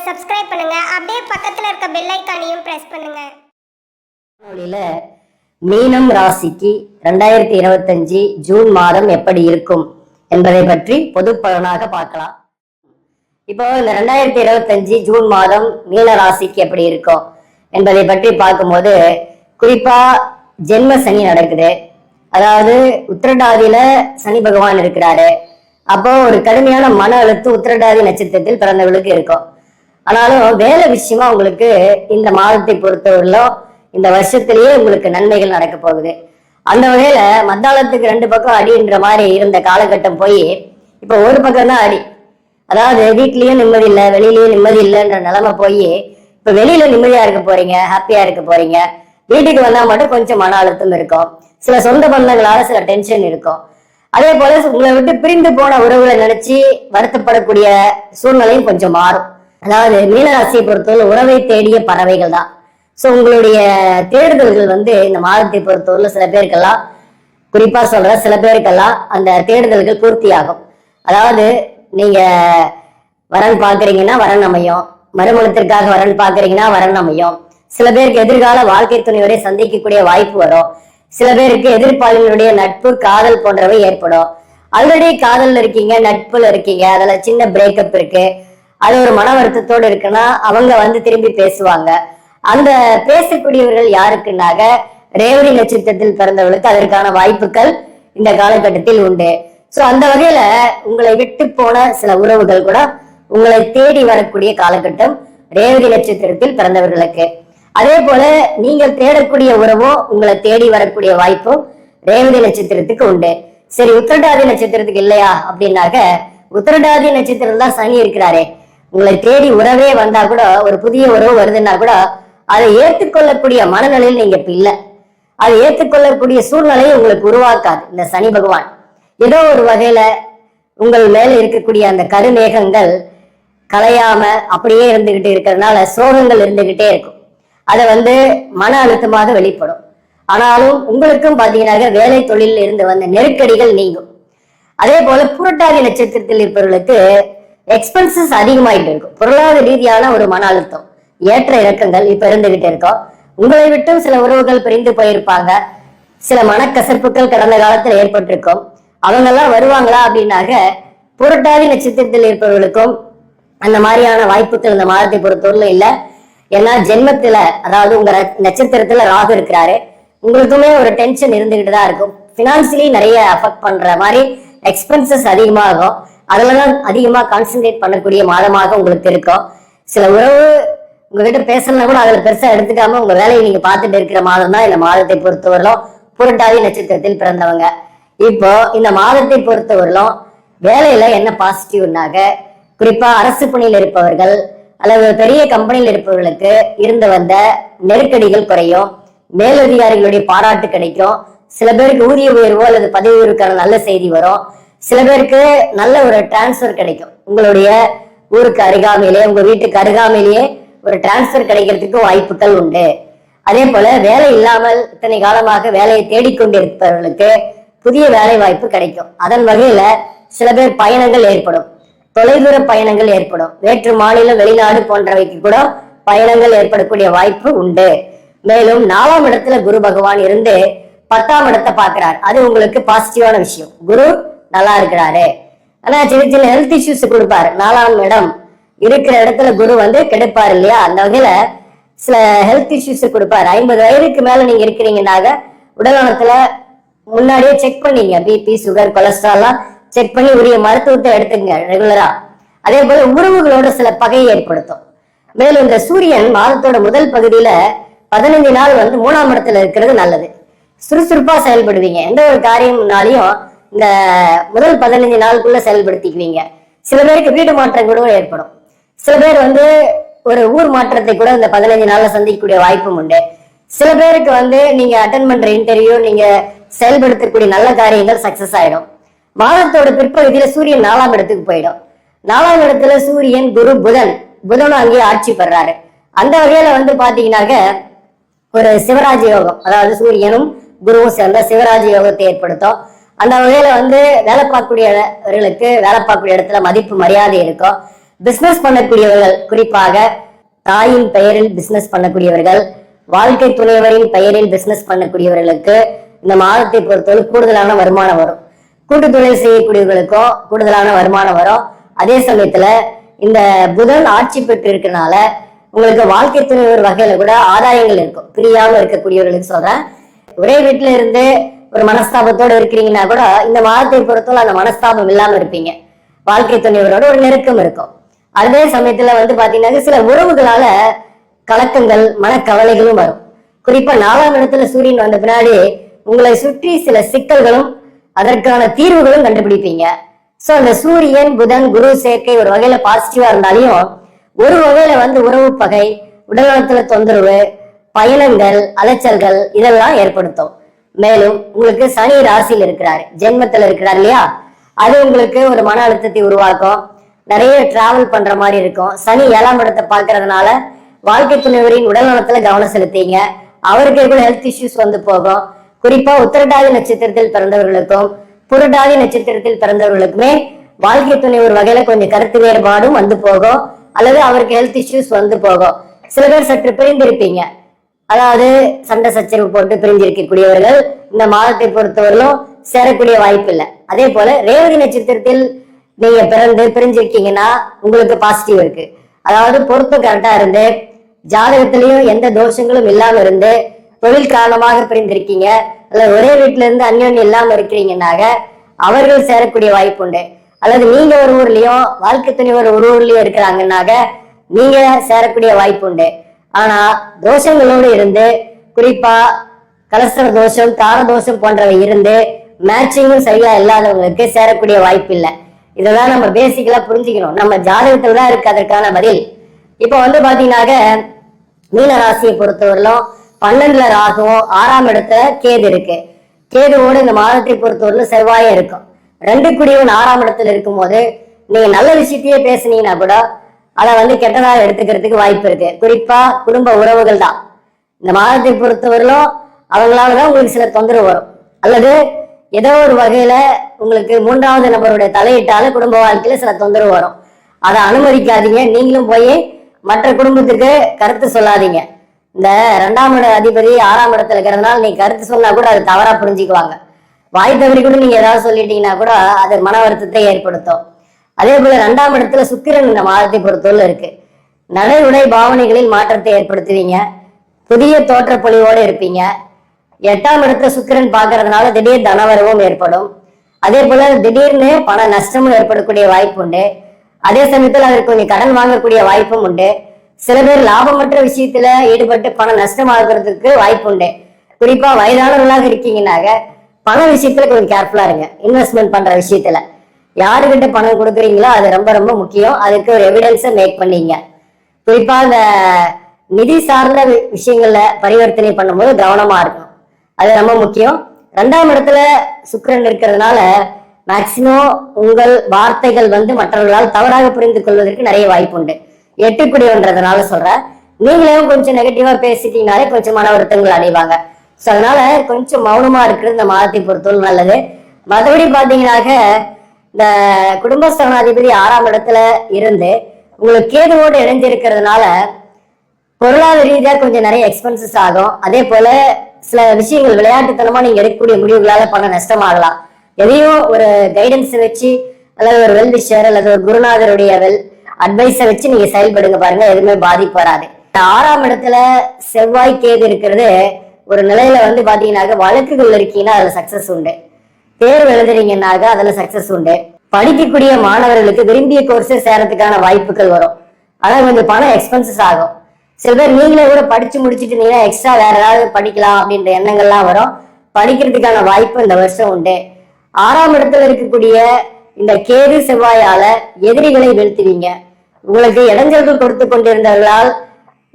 Subscribe பண்ணுங்க. அப்படியே பக்கத்துல இருக்க பெல் ஐகானையும் பிரஸ் பண்ணுங்க. மீனம் ராசிக்கு 2025 ஜூன் மாதம் எப்படி இருக்கும் என்பதை பற்றி பொது பலனாக பார்க்கலாம். இப்போ இந்த 2025 ஜூன் மாதம் மீன ராசிக்கு எப்படி இருக்கும் என்பதை பற்றி பார்க்கும்போது குறிப்பா ஜென்ம சனி நடக்குது. அதாவது உத்திரட்டாதியில சனி பகவான் இருக்கிறாரு. அப்போ ஒரு கடுமையான மன அழுத்தம் உத்திரட்டாதி நட்சத்திரத்தில் பிறந்தவர்களுக்கு இருக்கும். ஆனாலும் வேலை விஷயமா உங்களுக்கு இந்த மாதத்தை பொறுத்தவரையிலும் இந்த வருஷத்திலேயே உங்களுக்கு நன்மைகள் நடக்க போகுது. அந்த வகையில மத்தாளத்துக்கு 2 பக்கம் அடின்ற மாதிரி இருந்த காலகட்டம் போய் இப்ப ஒரு பக்கம் தான் அடி. அதாவது வீட்லயும் நிம்மதி இல்லை, வெளியிலயும் நிம்மதி இல்லைன்ற நிலைமை போய் இப்ப வெளியில நிம்மதியா இருக்க போறீங்க, ஹாப்பியா இருக்க போறீங்க. வீட்டுக்கு வந்தா மட்டும் கொஞ்சம் மன அழுத்தம் இருக்கும், சில சொந்த பந்தங்களால சில டென்ஷன் இருக்கும். அதே போல உங்களை விட்டு பிரிந்து போன உறவுகளை நினைச்சு வருத்தப்படக்கூடிய சூழ்நிலையும் கொஞ்சம் மாறும். அதாவது மீனராசியை பொறுத்தவரை உறவை தேடிய பறவைகள் தான். ஸோ உங்களுடைய தேடுதல்கள் இந்த மாதத்தை பொறுத்தவரை சில பேருக்கெல்லாம், குறிப்பா சொல்ற சில பேருக்கெல்லாம் அந்த தேடுதல்கள் பூர்த்தி ஆகும். அதாவது நீங்க வரன் பாக்குறீங்கன்னா வரன் அமையும், மறுமணத்திற்காக வரன் பாக்குறீங்கன்னா வரன் அமையும். சில பேருக்கு எதிர்கால வாழ்க்கை துணைவரை சந்திக்கக்கூடிய வாய்ப்பு வரும். சில பேருக்கு எதிர்ப்பாளர்களுடைய நட்பு, காதல் போன்றவை ஏற்படும். ஆல்ரெடி காதல்ல இருக்கீங்க, நட்புல இருக்கீங்க, அதுல சின்ன பிரேக்கப் இருக்கு, அது ஒரு மன வருத்தத்தோடு இருக்குன்னா அவங்க திரும்பி பேசுவாங்க. அந்த பேசக்கூடியவர்கள் யாருக்குன்னாக ரேவதி நட்சத்திரத்தில் பிறந்தவர்களுக்கு அதற்கான வாய்ப்புகள் இந்த காலகட்டத்தில் உண்டு. சோ அந்த வகையில உங்களை விட்டு போன சில உறவுகள் கூட உங்களை தேடி வரக்கூடிய காலகட்டம் ரேவதி நட்சத்திரத்தில் பிறந்தவர்களுக்கு. அதே போல நீங்கள் தேடக்கூடிய உறவும் உங்களை தேடி வரக்கூடிய வாய்ப்பும் ரேவதி நட்சத்திரத்துக்கு உண்டு. சரி, உத்திரட்டாதி நட்சத்திரத்துக்கு இல்லையா அப்படின்னாக்க, உத்திரட்டாதி நட்சத்திரம் தான் சனி இருக்கிறாரே. உங்களை தேடி உறவே வந்தா கூட, ஒரு புதிய உறவு வருதுன்னா கூட அதை ஏற்றுக்கொள்ளக்கூடிய மனநிலையில் நீங்க இப்ப இல்லை. அதை ஏற்றுக்கொள்ளக்கூடிய சூழ்நிலையை உங்களுக்கு உருவாக்காது இந்த சனி பகவான். ஏதோ ஒரு வகையில உங்கள் மேல இருக்கக்கூடிய அந்த கருமேகங்கள் கலையாம அப்படியே இருந்துகிட்டு இருக்கிறதுனால சோகங்கள் இருந்துகிட்டே இருக்கும். அதை மன அழுத்தமாக வெளிப்படும். ஆனாலும் உங்களுக்கும் பாத்தீங்கன்னா வேலை தொழிலில் இருந்து வந்த நெருக்கடிகள் நீங்கும். அதே போல புரட்டாதி நட்சத்திரத்தில் இருப்பவர்களுக்கு எக்ஸ்பென்சஸ் அதிகமாயிட்டு இருக்கும். பொருளாதார ரீதியான ஒரு மன அழுத்தம், ஏற்ற இறக்கங்கள் இப்ப இருந்துகிட்டு இருக்கும். உங்களை விட்டும் சில உறவுகள் பிரிந்து போயிருப்பாங்க. சில மனக்கசப்புகள் கடந்த காலத்துல ஏற்பட்டிருக்கும். அவங்க எல்லாம் வருவாங்களா அப்படின்னாக்க, புரட்டாதி நட்சத்திரத்தில் இருப்பவர்களுக்கும் அந்த மாதிரியான வாய்ப்புகள் இந்த மாதத்தை பொறுத்தவரையிலும் இல்லை. ஏன்னா ஜென்மத்துல, அதாவது உங்க நட்சத்திரத்துல ராகு இருக்கிறாரு. உங்களுக்குமே ஒரு டென்ஷன் இருந்துகிட்டு தான் இருக்கும். பினான்சியலி நிறைய அஃபெக்ட் பண்ற மாதிரி எக்ஸ்பென்சஸ் அதிகமாகும். அதுலதான் அதிகமா கான்சென்ட்ரேட் பண்ணக்கூடிய மாதமாக உங்களுக்கு இருக்கும். சில உறவு உங்ககிட்ட பேசலன்னா கூட அதுல பெருசா எடுத்துக்காம உங்க வேலையை நீங்க பார்த்துட்டு இருக்கிற மாதம் தான் இந்த மாதத்தை பொறுத்தவரையிலும் புரட்டாதி நட்சத்திரத்தில் பிறந்தவங்க. இப்போ இந்த மாதத்தை பொறுத்தவரையிலும் வேலையில என்ன பாசிட்டிவ்னாக, குறிப்பா அரசு பணியில் இருப்பவர்கள் அல்லது பெரிய கம்பெனியில் இருப்பவர்களுக்கு இருந்து வந்த நெருக்கடிகள் குறையும். மேலதிகாரிகளுடைய பாராட்டு கிடைக்கும். சில பேருக்கு ஊதிய உயர்வோ அல்லது பதவி உயர்வுக்கான நல்ல செய்தி வரும். சில பேருக்கு நல்ல ஒரு டிரான்ஸ்பர் கிடைக்கும். உங்களுடைய ஊருக்கு அருகாமையிலே, உங்க வீட்டுக்கு அருகாமையிலேயே ஒரு டிரான்ஸ்பர் கிடைக்கிறதுக்கு வாய்ப்புகள் உண்டு. அதே போல வேலை இல்லாமல் இத்தனை காலமாக வேலையை தேடிக்கொண்டிருப்பவர்களுக்கு புதிய வேலை வாய்ப்பு கிடைக்கும். அதன் வகையில சில பேர் பயணங்கள் ஏற்படும், தொலைதூர பயணங்கள் ஏற்படும். வேற்று மாநிலம், வெளிநாடு போன்றவைக்கு கூட பயணங்கள் ஏற்படக்கூடிய வாய்ப்பு உண்டு. மேலும் 4ஆம் இடத்துல குரு பகவான் இருந்து 10ஆம் இடத்தை பார்க்கிறார். அது உங்களுக்கு பாசிட்டிவான விஷயம். குரு நல்லா இருக்கிறாரு. ஆனா சின்ன சின்ன ஹெல்த் இஷ்யூஸ் கொடுப்பாரு. 4ஆம் இடம் இருக்கிற இடத்துல குரு கெடுப்பாரு இல்லையா? அந்த வகையில சில ஹெல்த் இஷ்யூஸ் கொடுப்பாரு. 50 வயதுக்கு மேல நீங்க இருக்கிறீங்கன்னாக உடல்நலத்துல முன்னாடியே செக் பண்ணீங்க. பிபி, சுகர், கொலஸ்ட்ரால்லாம் செக் பண்ணி உரிய மருத்துவத்தை எடுத்துங்க ரெகுலரா. அதே போல உறவுகளோட சில பகையை ஏற்படுத்தும். மேலும் இந்த சூரியன் மாதத்தோட முதல் பகுதியில 15 நாள் 3ஆம் இடத்துல இருக்கிறது நல்லது. சுறுசுறுப்பா செயல்படுவீங்க. எந்த ஒரு காரியம்னாலையும் இந்த முதல் 15 நாளுக்குள்ள செயல்படுத்திக்குவீங்க. சில பேருக்கு வீடு மாற்றம் கூட ஏற்படும். சில பேர் ஒரு ஊர் மாற்றத்தை கூட இந்த 15 நாள்ல சந்திக்கக்கூடிய வாய்ப்பும் உண்டு. சில பேருக்கு நீங்க அட்டென்ட் பண்ற இன்டர்வியூ, நீங்க செயல்படுத்தக்கூடிய நல்ல காரியங்கள் சக்சஸ் ஆயிடும். மாதத்தோட பிற்பகுதியில சூரியன் 4ஆம் இடத்துக்கு போயிடும். 4ஆம் இடத்துல சூரியன், குரு, புதனும் அங்கேயே ஆட்சி பெறாரு. அந்த வகையில பாத்தீங்கன்னாக்க ஒரு சிவராஜ யோகம், அதாவது சூரியனும் குருவும் சேர்ந்த சிவராஜ யோகத்தை ஏற்படுத்தும். அந்த வகையில வேலை பார்க்கக்கூடியவர்களுக்கு வேலை பார்க்கக்கூடிய இடத்துல மதிப்பு, மரியாதை இருக்கும். பிசினஸ் பண்ணக்கூடியவர்கள், குறிப்பாக தாயின் பெயரில் பிசினஸ் பண்ணக்கூடியவர்கள், வாழ்க்கை துணைவரின் பெயரில் பிசினஸ் பண்ணக்கூடியவர்களுக்கு இந்த மாதத்தை பொறுத்தவரை கூடுதலான வருமானம் வரும். கூட்டு தொழில் செய்யக்கூடியவர்களுக்கும் கூடுதலான வருமானம் வரும். அதே சமயத்துல இந்த புதன் ஆட்சி பெற்று இருக்கனால உங்களுக்கு வாழ்க்கை துணைவர் வகையில கூட ஆதாயங்கள் இருக்கும். பிரியாம இருக்கக்கூடியவர்களுக்கு சொல்றேன். ஒரே வீட்டுல இருந்து ஒரு மனஸ்தாபத்தோட இருக்கிறீங்கன்னா கூட இந்த மாதத்தை பொறுத்தவரை அந்த மனஸ்தாபம் இல்லாம இருப்பீங்க. வாழ்க்கை துணைவரோட ஒரு நெருக்கம் இருக்கும். அதே சமயத்துல பாத்தீங்கன்னா சில உறவுகளால கலக்கங்கள், மனக்கவலைகளும் வரும். குறிப்பா 4ஆம் இடத்துல சூரியன் வந்த பின்னாடி உங்களை சுற்றி சில சிக்கல்களும் அதற்கான தீர்வுகளும் கண்டுபிடிப்பீங்க. சோ அந்த சூரியன், புதன், குரு சேர்க்கை ஒரு வகையில பாசிட்டிவா இருந்தாலையும் ஒரு வகையில உறவு பகை, உடல்நலத்துல தொந்தரவு, பயணங்கள், அலைச்சல்கள் இதெல்லாம் ஏற்படுத்தும். மேலும் உங்களுக்கு சனி ராசியில் இருக்கிறாரு, ஜென்மத்துல இருக்கிறார் இல்லையா, அது உங்களுக்கு ஒரு மன அழுத்தத்தை உருவாக்கும். நிறைய டிராவல் பண்ற மாதிரி இருக்கும். சனி 7ஆம் இடத்தை பாக்குறதுனால வாழ்க்கை துணைவரின் உடல் நலத்துல கவனம் செலுத்தீங்க. அவருக்கு கூட ஹெல்த் இஷ்யூஸ் போகும். குறிப்பா உத்திரட்டாதி நட்சத்திரத்தில் பிறந்தவர்களுக்கும் புரட்டாதி நட்சத்திரத்தில் பிறந்தவர்களுக்குமே வாழ்க்கை துணை ஒரு வகையில கொஞ்சம் கருத்து வேறுபாடும் போகும், அல்லது அவருக்கு ஹெல்த் இஷ்யூஸ் போகும். சில பேர் சற்று பிரிந்திருப்பீங்க, அதாவது சண்டை சச்சரவு போட்டு பிரிஞ்சிருக்கக்கூடியவர்கள் இந்த மாதத்தை பொறுத்தவரையிலும் சேரக்கூடிய வாய்ப்பு இல்லை. அதே போல ரேவதி நட்சத்திரத்தில் நீங்க பிறந்து பிரிஞ்சிருக்கீங்கன்னா உங்களுக்கு பாசிட்டிவ் இருக்கு. அதாவது பொருத்தம் கரெக்டா இருந்து ஜாதகத்திலையும் எந்த தோஷங்களும் இல்லாம இருந்து தொழில் காரணமாக பிரிந்திருக்கீங்க, அல்ல ஒரே வீட்டுல இருந்து அந்யோன்யம் இல்லாம இருக்கிறீங்கன்னாக அவர்கள் சேரக்கூடிய வாய்ப்பு உண்டு. அல்லது நீங்க ஒரு ஊர்லயும் வாழ்க்கை துணைவர் ஒரு ஊர்லயும் இருக்கிறாங்கன்னாக நீங்க சேரக்கூடிய வாய்ப்பு உண்டு. ஆனா தோஷங்களோடு இருந்து, குறிப்பா கலஸ்தர தோஷம், தார தோஷம் போன்றவை இருந்து மேட்சிங்கும் சரியா இல்லாதவங்களுக்கு சேரக்கூடிய வாய்ப்பு இல்லை. இதெல்லாம் நம்ம பேசிக்கலா புரிஞ்சுக்கணும். நம்ம ஜாதகத்துல தான் இருக்கு அதற்கான பதில். இப்ப பாத்தீங்கன்னாக்க மீன ராசியை பொறுத்தவரையிலும் 12ல ராகுவும் 6ஆம் இடத்துல கேது இருக்கு. கேதுவோடு இந்த மாதத்தை பொறுத்தவரையிலும் செவ்வாயே இருக்கும். 2 குடியவன் 6ஆம் இடத்துல இருக்கும் போது நீங்க நல்ல விஷயத்தையே பேசுனீங்கன்னா கூட அதை கெட்டதாக எடுத்துக்கிறதுக்கு வாய்ப்பு இருக்கு. குறிப்பா குடும்ப உறவுகள் தான் இந்த மாதத்தை பொறுத்தவரையிலும் அவங்களாலதான் உங்களுக்கு சில தொந்தரவு வரும். அல்லது ஏதோ ஒரு வகையில உங்களுக்கு 3வது நபருடைய தலையிட்டால குடும்ப வாழ்க்கையில சில தொந்தரவு வரும். அதை அனுமதிக்காதீங்க. நீங்களும் போய் மற்ற குடும்பத்துக்கு கருத்து சொல்லாதீங்க. இந்த 2ஆம் இட அதிபதி 6ஆம் இடத்துல இருக்கிறதுனால நீங்க கருத்து சொன்னா கூட அது தவறா புரிஞ்சுக்குவாங்க. வாய் தவறி கூட நீங்க ஏதாவது சொல்லிட்டீங்கன்னா கூட அது மன வருத்தத்தை ஏற்படுத்தும். அதே போல 2ஆம் இடத்துல சுக்கிரன் இந்த மாதத்தை பொறுத்தவரை இருக்கு. நடை உடை பாவனைகளில் மாற்றத்தை ஏற்படுத்துவீங்க. புதிய தோற்ற பொலிவோடு இருப்பீங்க. 8ஆம் இடத்துல சுக்கிரன் பாக்குறதுனால திடீர் தனவரவும் ஏற்படும். அதே போல திடீர்னு பண நஷ்டமும் ஏற்படக்கூடிய வாய்ப்பு உண்டு. அதே சமயத்துல அதற்கு கொஞ்சம் கடன் வாங்கக்கூடிய வாய்ப்பும் உண்டு. சில பேர் லாபமற்ற விஷயத்துல ஈடுபட்டு பணம் நஷ்டமாகிறதுக்கு வாய்ப்பு உண்டு. குறிப்பா வயதானவர்களாக இருக்கீங்கன்னாக பண விஷயத்துல கொஞ்சம் கேர்ஃபுல்லா இருங்க. இன்வெஸ்ட்மெண்ட் பண்ற விஷயத்துல யாருக்கிட்ட பணம் கொடுக்குறீங்களோ அது ரொம்ப ரொம்ப முக்கியம். அதுக்கு ஒரு எவிடன்ஸை மேக் பண்ணீங்க. குறிப்பா இந்த நிதி சார்ந்த விஷயங்கள்ல பரிவர்த்தனை பண்ணும்போது கவனமா இருக்கணும். அது ரொம்ப முக்கியம். 2ஆம் இடத்துல சுக்கிரன் இருக்கிறதுனால மேக்சிமம் உங்கள் வார்த்தைகள் மற்றவர்களால் தவறாக புரிந்து கொள்வதற்கு நிறைய வாய்ப்பு உண்டு. 8 குடியவன்றதுனால சொல்றேன். நீங்களே கொஞ்சம் நெகட்டிவா பேசிட்டீங்கனாலே கொஞ்சம் மன வருத்தங்கள் அடைவாங்க. சோ அதனால கொஞ்சம் மௌனமா இருக்கிறது இந்த மாதத்தை பொறுத்தவரை நல்லது. மற்றபடி பாத்தீங்கன்னாக்க இந்த குடும்பஸ்தானாதிபதி 6ஆம் இடத்துல இருந்து உங்களுக்கு கேதுவோடு இணைஞ்சிருக்கிறதுனால பொருளாதார ரீதியா கொஞ்சம் நிறைய எக்ஸ்பென்சஸ் ஆகும். அதே போல சில விஷயங்கள் விளையாட்டுத்தனமா நீங்க எடுக்கக்கூடிய முடிவுகளால பணம் நஷ்டமாகலாம். எதையும் ஒரு கைடன்ஸ் வச்சு அல்லது ஒரு வெல் விஷர் அல்லது ஒரு குருநாதருடைய அட்வைஸை வச்சு நீங்க செயல்படுங்க. பாருங்க, எதுவுமே பாதிப்பு வராது. 6ஆம் இடத்துல செவ்வாய் கேது இருக்கிறது ஒரு நிலையில பாத்தீங்கன்னாக்க வழக்குகள் இருக்கீங்கன்னா அதுல சக்சஸ் உண்டு. தேர்வு எழுதுறீங்கன்னாக்க அதுல சக்சஸ் உண்டு. படிக்கக்கூடிய மாணவர்களுக்கு விரும்பிய கோர்ஸை சேரத்துக்கான வாய்ப்புகள் வரும். ஆனா கொஞ்சம் பணம் எக்ஸ்பென்சஸ் ஆகும். சில பேர் நீங்களே கூட படிச்சு முடிச்சுட்டு இருந்தீங்கன்னா எக்ஸ்ட்ரா வேற ஏதாவது படிக்கலாம் அப்படின்ற எண்ணங்கள்லாம் வரும். படிக்கிறதுக்கான வாய்ப்பு இந்த வருஷம் உண்டு. 6ஆம் இடத்துல இருக்கக்கூடிய இந்த கேது செவ்வாயால எதிரிகளை வீழ்த்துவீங்க. உங்களுக்கு இடைஞ்சல்கள் கொடுத்து கொண்டிருந்தவர்களால்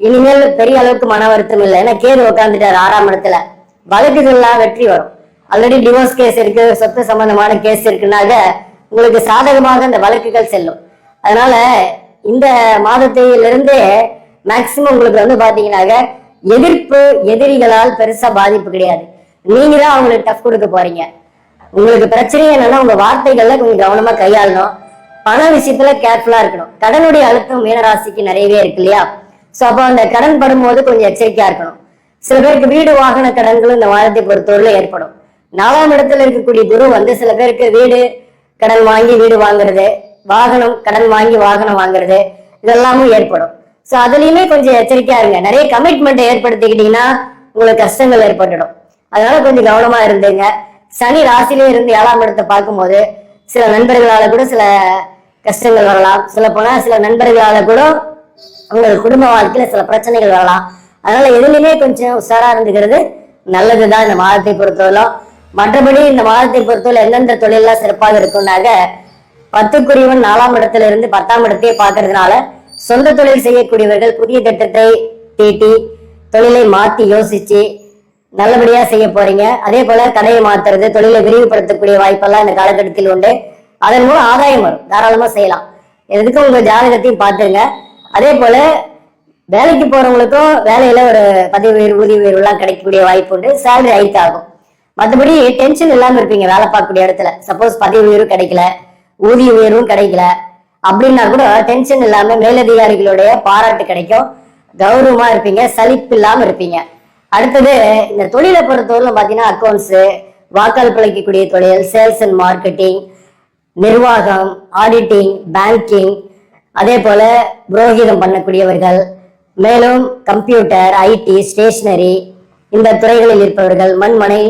இனிமேல் பெரிய அளவுக்கு மன வருத்தம் இல்லை. ஏன்னா கேது உட்காந்துட்டாரு 6ஆம் இடத்துல. வழக்குகள்லாம் வெற்றி வரும். ஆல்ரெடி டிவோர்ஸ் கேஸ் இருக்கு, சொத்து சம்பந்தமான கேஸ் இருக்குனாக்க உங்களுக்கு சாதகமாக அந்த வழக்குகள் செல்லும். அதனால இந்த மாதத்திலிருந்தே மேக்சிமம் உங்களுக்கு பாத்தீங்கன்னாக்க எதிர்ப்பு எதிரிகளால் பெருசா பாதிப்பு கிடையாது. நீங்க தான் அவங்களுக்கு டஃப் கொடுக்க போறீங்க. உங்களுக்கு பிரச்சனை என்னன்னா உங்க வார்த்தைகள்ல கொஞ்சம் கவனமா கையாளணும். பண விஷயத்துல கேர்ஃபுல்லா இருக்கணும். கடனுடைய அழுத்தம் மீனராசிக்கு நிறையவே இருக்கு இல்லையா? சோ அப்போ அந்த கடன் படும்போது கொஞ்சம் எச்சரிக்கையா இருக்கணும். சில பேருக்கு வீடு வாகன கடன்களும் இந்த மாதத்தை பொறுத்தவரையில ஏற்படும். 4ஆம் இடத்துல இருக்கக்கூடிய குரு வந்து சில பேருக்கு வீடு கடன் வாங்கி வீடு வாங்குறது, வாகனம் கடன் வாங்கி வாகனம் வாங்குறது, இதெல்லாமும் ஏற்படும். சோ அதுலயுமே கொஞ்சம் எச்சரிக்கையா இருங்க. நிறைய கமிட்மெண்ட் ஏற்படுத்திக்கிட்டீங்கன்னா உங்களுக்கு கஷ்டங்கள் ஏற்பட்டுடும். அதனால கொஞ்சம் கவனமா இருந்துங்க. சனி ராசியிலே இருந்து 7ஆம் இடத்தை பார்க்கும்போது சில நண்பர்களால கூட சில கஷ்டங்கள் வரலாம். சொல்ல போனா சில நண்பர்களால கூட உங்கள் குடும்ப வாழ்க்கையில சில பிரச்சனைகள் வரலாம். அதனால எதுலையுமே கொஞ்சம் உஷாரா இருந்துக்கிறது நல்லதுதான் இந்த மாதத்தை பொறுத்தவரை. மற்றபடி இந்த மாதத்தை பொறுத்தவரை எந்தெந்த தொழிலெல்லாம் சிறப்பாக இருக்கும்னாக 10க்குரியவன் 4ஆம் இடத்துல இருந்து 10ஆம் இடத்தையே பார்க்கறதுனால சொந்த தொழில் செய்யக்கூடியவர்கள் புதிய திட்டத்தை தீட்டி தொழிலை மாத்தி யோசிச்சு நல்லபடியா செய்ய போறீங்க. அதே போல கடையை மாத்துறது, தொழிலை விரிவுபடுத்தக்கூடிய வாய்ப்பெல்லாம் இந்த காலகட்டத்தில் உண்டு. அதன் மூலம் ஆதாயம் வரும், தாராளமா செய்யலாம். எதுக்கும் உங்க ஜாதகத்தையும் பார்த்துருங்க. அதே போல வேலைக்கு போறவங்களுக்கும் வேலையில ஒரு பதவி உயர்வு, ஊதிய உயர்வு எல்லாம் கிடைக்கக்கூடிய வாய்ப்பு உண்டு. சேலரி ஹைக் ஆகும். மற்றபடி டென்ஷன் இல்லாம இருப்பீங்க வேலை பார்க்கக்கூடிய இடத்துல. சப்போஸ் பதவி உயர்வு கிடைக்கல, ஊதிய உயர்வும் கிடைக்கல அப்படின்னா கூட டென்ஷன் இல்லாம மேலதிகாரிகளுடைய பாராட்டு கிடைக்கும். கௌரவமா இருப்பீங்க, சலிப்பு இல்லாம இருப்பீங்க. அடுத்தது இந்த தொழிலை பொறுத்தவரை பாத்தீங்கன்னா அக்கௌண்ட்ஸ், வாக்காளர் பிழைக்கக்கூடிய தொழில், சேல்ஸ் அண்ட் மார்க்கெட்டிங், நிர்வாகம், ஆடிட்டிங், பேங்கிங், அதே போல புரோகிதம் பண்ணக்கூடியவர்கள், மேலும் கம்ப்யூட்டர், ஐடி, ஸ்டேஷனரி இந்த துறைகளில் இருப்பவர்கள், மண்மனை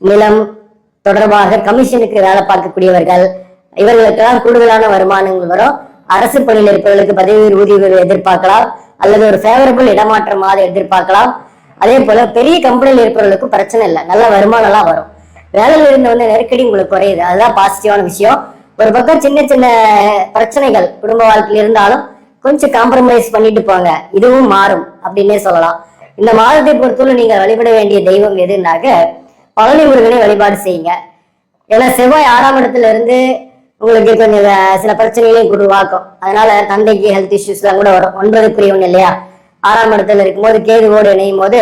நிலம் தொடர்பாக கமிஷனுக்கு வேலை பார்க்கக்கூடியவர்கள், இவர்களுக்கெல்லாம் கூடுதலான வருமானங்கள் வரும். அரசு பணியில் இருப்பவர்களுக்கு பதவி ஊதிய எதிர்பார்க்கலாம், அல்லது ஒரு ஃபேவரபிள் இடமாற்றமாக எதிர்பார்க்கலாம். அதே போல பெரிய கம்பெனியில் இருப்பவர்களுக்கும் பிரச்சனை இல்லை, நல்ல வருமானம் எல்லாம் வரும். வேலையில இருந்து வந்து நெருக்கடி உங்களுக்கு குறையுது, அதுதான் பாசிட்டிவான விஷயம். ஒரு பக்கம் சின்ன சின்ன பிரச்சனைகள் குடும்ப வாழ்க்கையில் இருந்தாலும் கொஞ்சம் காம்ப்ரமைஸ் பண்ணிட்டு போங்க, இதுவும் மாறும் அப்படின்னே சொல்லலாம். இந்த மாதத்தை பொறுத்தவரை நீங்க வழிபட வேண்டிய தெய்வம் எதுனாக்க பழனி முருகனை வழிபாடு செய்யுங்க. ஏன்னா செவ்வாய் 6ஆம் இடத்துல இருந்து உங்களுக்கு கொஞ்சம் சில பிரச்சனைகளையும் உருவாக்கும். அதனால தந்தைக்கு ஹெல்த் இஷ்யூஸ் எல்லாம் கூட வரும். 9க்குரியவன் இல்லையா? 6ஆம் இடத்துல இருக்கும்போது கேதுவோடு இணையும் போது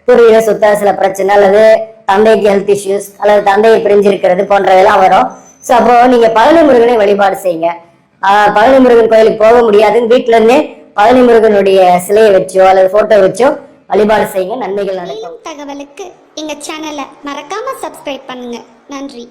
பூர்வீக சொத்த சில பிரச்சனை, அல்லது தந்தைக்கு ஹெல்த் இஷ்யூஸ், அல்லது தந்தையை பிரிஞ்சிருக்கிறது போன்றதெல்லாம் வரும். ஸோ அப்போ நீங்க பழனி முருகனை வழிபாடு செய்யுங்க. பழனி முருகன் கோயிலுக்கு போக முடியாதுன்னு வீட்டுல இருந்தே பழனி முருகனுடைய சிலையை வச்சோ அல்லது போட்டோ வச்சோ வழிபாடு செய்யுங்க, நன்மைகள் நடக்கும். தகவலுக்கு எங்க சேனலை மறக்காம சப்ஸ்கிரைப் பண்ணுங்க. நன்றி.